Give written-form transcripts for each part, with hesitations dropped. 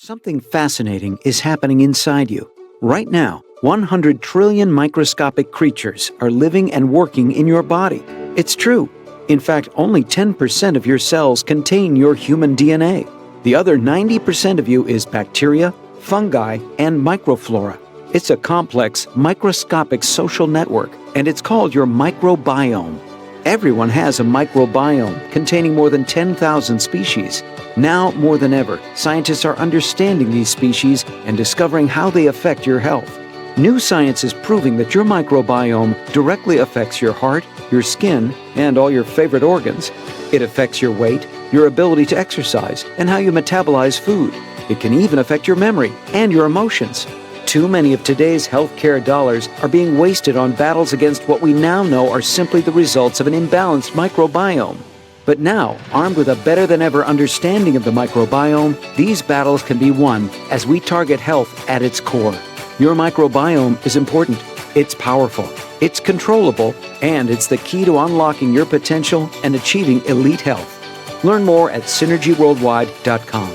Something fascinating is happening inside you. Right now, 100 trillion microscopic creatures are living and working in your body. It's true. In fact, only 10% of your cells contain your human DNA. The other 90% of you is bacteria, fungi, and microflora. It's a complex, microscopic social network, and it's called your microbiome. Everyone has a microbiome containing more than 10,000 species. Now, more than ever, scientists are understanding these species and discovering how they affect your health. New science is proving that your microbiome directly affects your heart, your skin, and all your favorite organs. It affects your weight, your ability to exercise, and how you metabolize food. It can even affect your memory and your emotions. Too many of today's healthcare dollars are being wasted on battles against what we now know are simply the results of an imbalanced microbiome. But now, armed with a better-than-ever understanding of the microbiome, these battles can be won as we target health at its core. Your microbiome is important, it's powerful, it's controllable, and it's the key to unlocking your potential and achieving elite health. Learn more at synergyworldwide.com.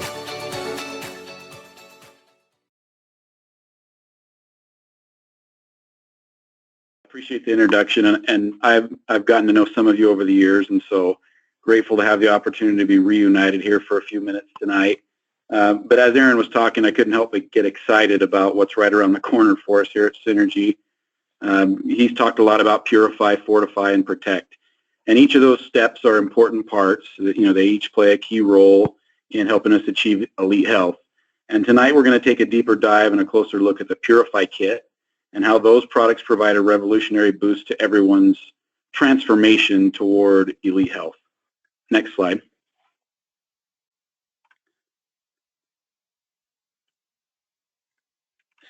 Appreciate the introduction, and I've gotten to know some of you over the years, and so grateful to have the opportunity to be reunited here for a few minutes tonight. But as Aaron was talking, I couldn't help but get excited about what's right around the corner for us here at Synergy. He's talked a lot about purify, fortify, and protect, and each of those steps are important parts. They each play a key role in helping us achieve elite health. And tonight we're going to take a deeper dive and a closer look at the Purify Kit and how those products provide a revolutionary boost to everyone's transformation toward elite health. Next slide.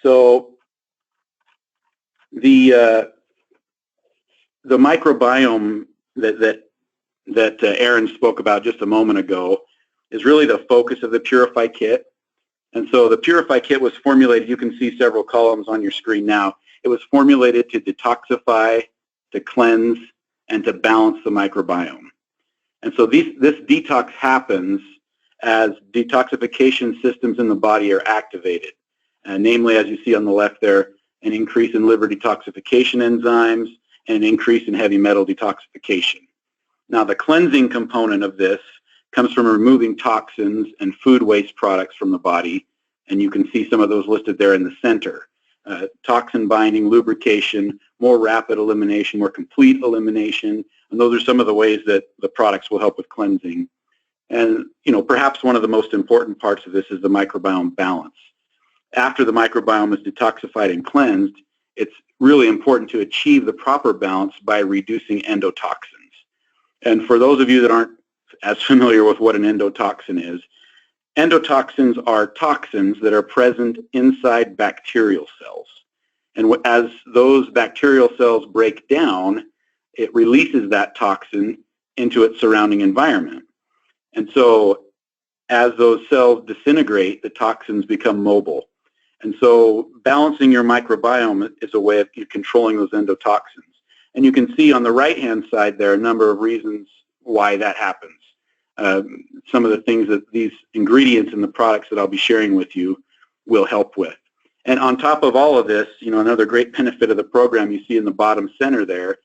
So the microbiome that Aaron spoke about just a moment ago is really the focus of the Purify Kit. And so the Purify Kit was formulated, you can see several columns on your screen now. It was formulated to detoxify, to cleanse, and to balance the microbiome. And so this detox happens as detoxification systems in the body are activated. Namely, as you see on the left there, an increase in liver detoxification enzymes and an increase in heavy metal detoxification. Now, the cleansing component of this comes from removing toxins and food waste products from the body, and you can see some of those listed there in the center. Toxin binding, lubrication, more rapid elimination, more complete elimination, and those are some of the ways that the products will help with cleansing. And perhaps one of the most important parts of this is the microbiome balance. After the microbiome is detoxified and cleansed, it's really important to achieve the proper balance by reducing endotoxins. And for those of you that aren't as familiar with what an endotoxin is, endotoxins are toxins that are present inside bacterial cells. And as those bacterial cells break down, it releases that toxin into its surrounding environment. And so as those cells disintegrate, the toxins become mobile. And so balancing your microbiome is a way of controlling those endotoxins. And you can see on the right-hand side there a number of reasons why that happens. Some of the things that these ingredients in the products that I'll be sharing with you will help with. And on top of all of this, another great benefit of the program you see in the bottom center there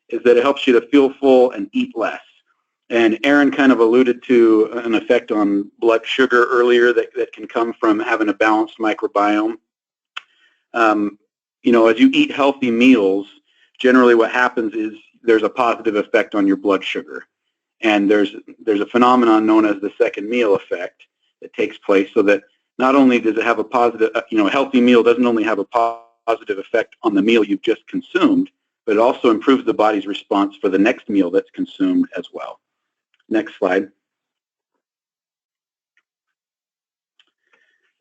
is that it helps you to feel full and eat less. And Aaron kind of alluded to an effect on blood sugar earlier that can come from having a balanced microbiome. As you eat healthy meals, generally what happens is there's a positive effect on your blood sugar. And there's a phenomenon known as the second meal effect that takes place, so that not only does it have a positive, a healthy meal doesn't only have a positive effect on the meal you've just consumed, but it also improves the body's response for the next meal that's consumed as well. Next slide.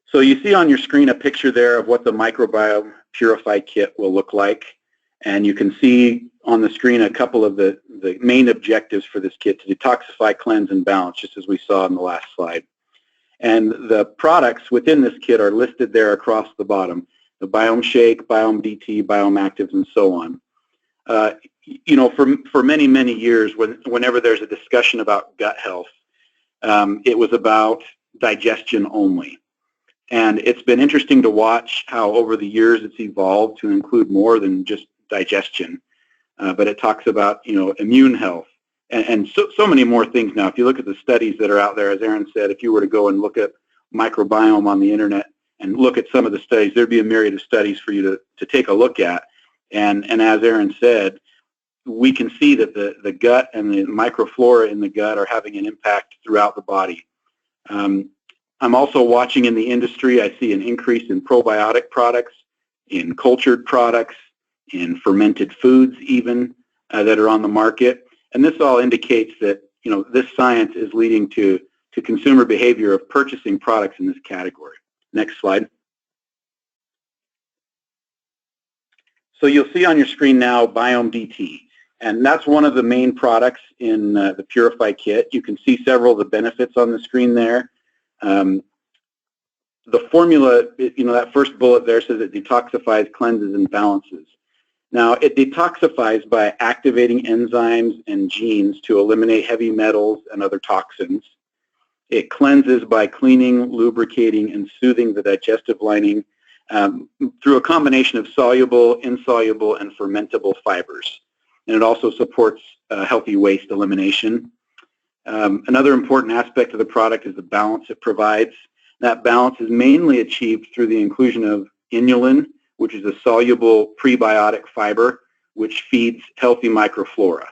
So you see on your screen a picture there of what the Microbiome Purify Kit will look like. And you can see on the screen a couple of the main objectives for this kit: to detoxify, cleanse, and balance, just as we saw in the last slide. And the products within this kit are listed there across the bottom: the Biome Shake, Biome DT, Biome Actives, and so on. For many, many years, whenever there's a discussion about gut health, it was about digestion only. And it's been interesting to watch how over the years it's evolved to include more than just digestion. But it talks about, immune health and so many more things now. If you look at the studies that are out there, as Aaron said, if you were to go and look at microbiome on the internet and look at some of the studies, there'd be a myriad of studies for you to take a look at. And as Aaron said, we can see that the gut and the microflora in the gut are having an impact throughout the body. I'm also watching in the industry, I see an increase in probiotic products, in cultured products, in fermented foods even that are on the market. And this all indicates that, this science is leading to consumer behavior of purchasing products in this category. Next slide. So you'll see on your screen now Biome DT. And that's one of the main products in the Purify kit. You can see several of the benefits on the screen there. The formula, that first bullet there says it detoxifies, cleanses, and balances. Now, it detoxifies by activating enzymes and genes to eliminate heavy metals and other toxins. It cleanses by cleaning, lubricating, and soothing the digestive lining through a combination of soluble, insoluble, and fermentable fibers. And it also supports healthy waste elimination. Another important aspect of the product is the balance it provides. That balance is mainly achieved through the inclusion of inulin, which is a soluble prebiotic fiber, which feeds healthy microflora.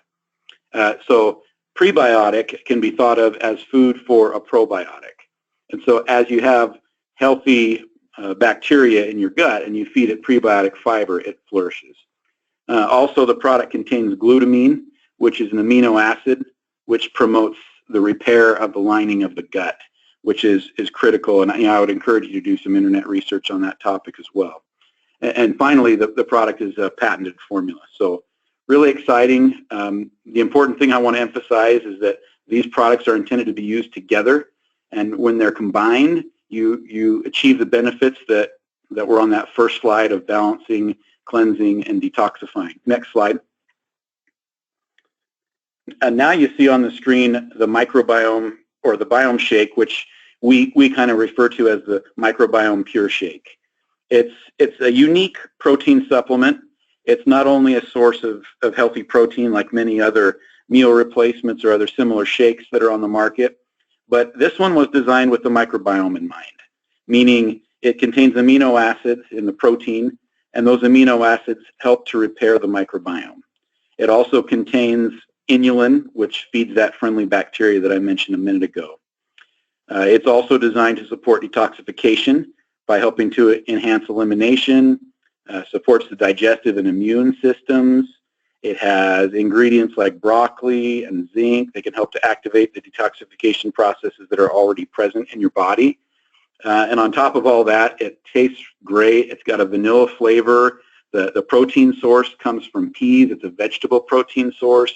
So prebiotic can be thought of as food for a probiotic. And so as you have healthy bacteria in your gut and you feed it prebiotic fiber, it flourishes. Also, the product contains glutamine, which is an amino acid, which promotes the repair of the lining of the gut, which is critical. And I would encourage you to do some internet research on that topic as well. And finally, the product is a patented formula. So really exciting. The important thing I want to emphasize is that these products are intended to be used together. And when they're combined, you achieve the benefits that were on that first slide of balancing, cleansing, and detoxifying. Next slide. And now you see on the screen the microbiome or the biome shake, which we kind of refer to as the microbiome pure shake. It's a unique protein supplement. It's not only a source of healthy protein like many other meal replacements or other similar shakes that are on the market, but this one was designed with the microbiome in mind, meaning it contains amino acids in the protein, and those amino acids help to repair the microbiome. It also contains inulin, which feeds that friendly bacteria that I mentioned a minute ago. It's also designed to support detoxification by helping to enhance elimination, supports the digestive and immune systems. It has ingredients like broccoli and zinc that can help to activate the detoxification processes that are already present in your body. And on top of all that, it tastes great. It's got a vanilla flavor. The protein source comes from peas. It's a vegetable protein source.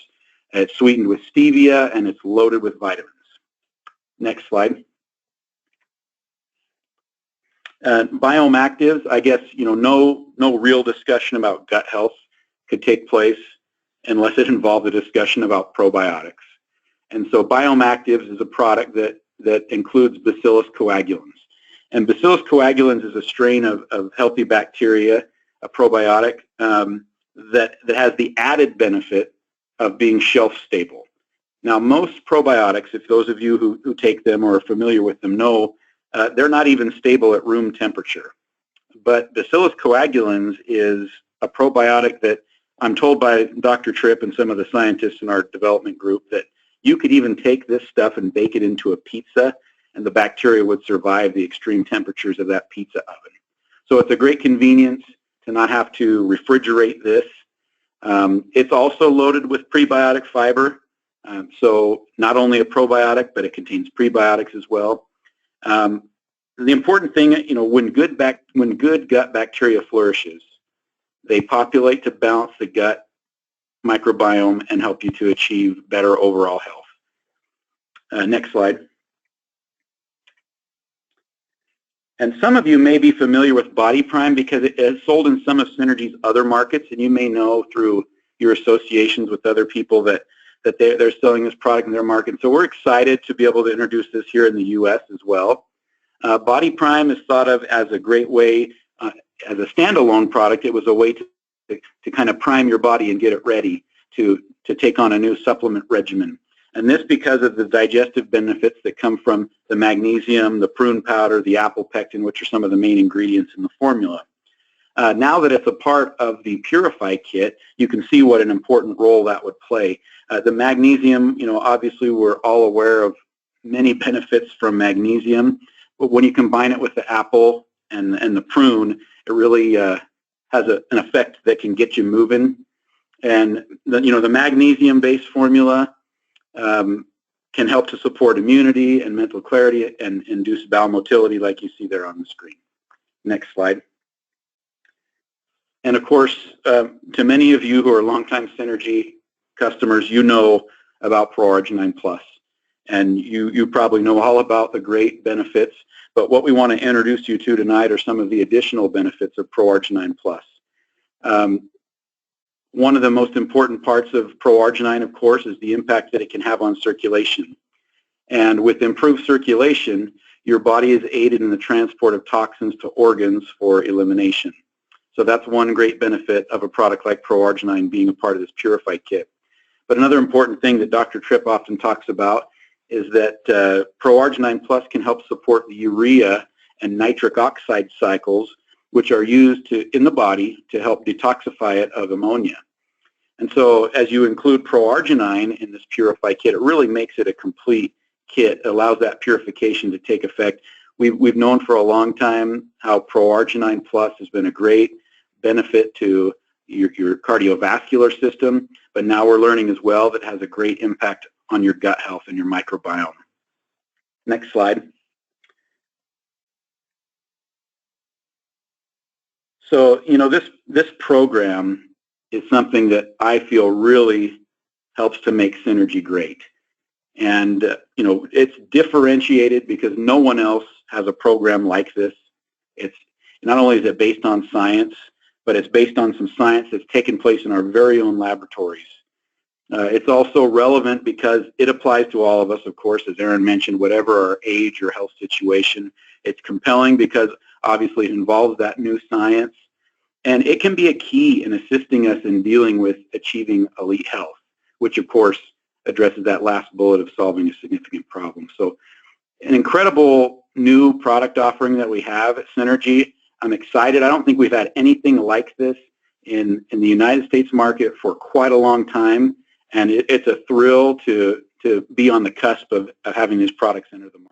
It's sweetened with stevia, and it's loaded with vitamins. Next slide. Biome actives, I guess, no real discussion about gut health could take place unless it involved a discussion about probiotics. And so Biome Actives is a product that includes Bacillus coagulans. And Bacillus coagulans is a strain of healthy bacteria, a probiotic, that has the added benefit of being shelf stable. Now, most probiotics, if those of you who take them or are familiar with them know, they're not even stable at room temperature. But Bacillus coagulans is a probiotic that I'm told by Dr. Tripp and some of the scientists in our development group that you could even take this stuff and bake it into a pizza, and the bacteria would survive the extreme temperatures of that pizza oven. So it's a great convenience to not have to refrigerate this. It's also loaded with prebiotic fiber. So not only a probiotic, but it contains prebiotics as well. The important thing, when good gut bacteria flourishes, they populate to balance the gut microbiome and help you to achieve better overall health. Next slide. And some of you may be familiar with Body Prime because it is sold in some of Synergy's other markets, and you may know through your associations with other people that they're selling this product in their market. So we're excited to be able to introduce this here in the U.S. as well. Body Prime is thought of as a great way, as a standalone product. It was a way to kind of prime your body and get it ready to take on a new supplement regimen. And this because of the digestive benefits that come from the magnesium, the prune powder, the apple pectin, which are some of the main ingredients in the formula. Now that it's a part of the Purify kit, you can see what an important role that would play. The magnesium, obviously we're all aware of many benefits from magnesium, but when you combine it with the apple and the prune, it really has an effect that can get you moving. And the magnesium-based formula can help to support immunity and mental clarity and induce bowel motility, like you see there on the screen. Next slide. And of course, to many of you who are longtime Synergy customers, you know about Pro-Arginine Plus. And you probably know all about the great benefits, but what we want to introduce you to tonight are some of the additional benefits of Pro-Arginine Plus. One of the most important parts of Pro-Arginine, of course, is the impact that it can have on circulation. And with improved circulation, your body is aided in the transport of toxins to organs for elimination. So that's one great benefit of a product like Pro-Arginine being a part of this Purify kit. But another important thing that Dr. Tripp often talks about is that Pro-Arginine Plus can help support the urea and nitric oxide cycles, which are used in the body to help detoxify it of ammonia. And so as you include Pro-Arginine in this Purify kit, it really makes it a complete kit. It allows that purification to take effect. We've known for a long time how Pro-Arginine Plus has been a great benefit to your cardiovascular system, but now we're learning as well that it has a great impact on your gut health and your microbiome. Next slide. So, this program is something that I feel really helps to make Synergy great. And, it's differentiated because no one else has a program like this. It's not only is it based on science, but it's based on some science that's taken place in our very own laboratories. It's also relevant because it applies to all of us, of course, as Aaron mentioned, whatever our age or health situation. It's compelling because obviously it involves that new science. And it can be a key in assisting us in dealing with achieving elite health, which of course addresses that last bullet of solving a significant problem. So an incredible new product offering that we have at Synergy. I'm excited. I don't think we've had anything like this in the United States market for quite a long time. And it's a thrill to be on the cusp of having these products enter the market.